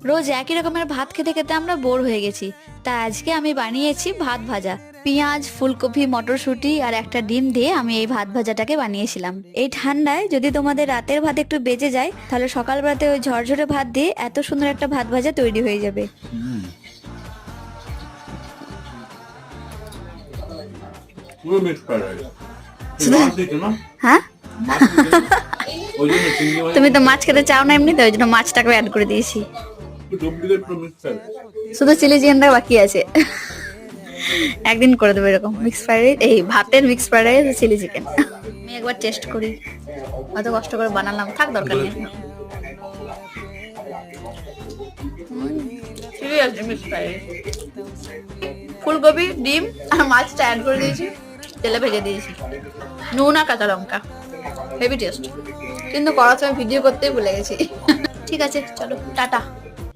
রোজ একই রকমের ভাত খেতে খেতে আমরা বোর হয়ে গেছি, তাই আজকে আমি বানিয়েছি ভাত ভাজা। পেঁয়াজ, ফুলকপি, মটরশুঁটি আর একটা ডিম দিয়ে আমি এই ভাত ভাজাটাকে বানিয়েছিলাম। এই ঠান্ডায় যদি তোমাদের রাতের ভাত একটু বেঁচে যায়, তাহলে সকালবেলাতে ওই ঝরঝরে ভাত দিয়ে এত সুন্দর একটা ভাত ভাজা তৈরি হয়ে যাবে। হ্যাঁ, তুমি তো মাছ খেতে চাও না এমনিতে, ওই জন্য মাছটাকে অ্যাড করে দিয়েছি। শুধু চিলি চিকেনটা বাকি আছে। একদিন করে দেবো এরকম মিক্স ফ্রাইড রাইস, এই ভাতের mix fried rice, chilli chicken. আমি একবার টেস্ট করি, অত কষ্ট করে বানালাম, থাক দরকার নেই। ফুলকপি, ডিম আর মাছটা অ্যাড করে দিয়েছি, তেলে ভেজে দিয়েছি, নুন আর কাঁচা লঙ্কা, হেভি টেস্ট। কিন্তু করার সময় ভিডিও করতেই ভুলে গেছি। ঠিক আছে, চলো টাটা।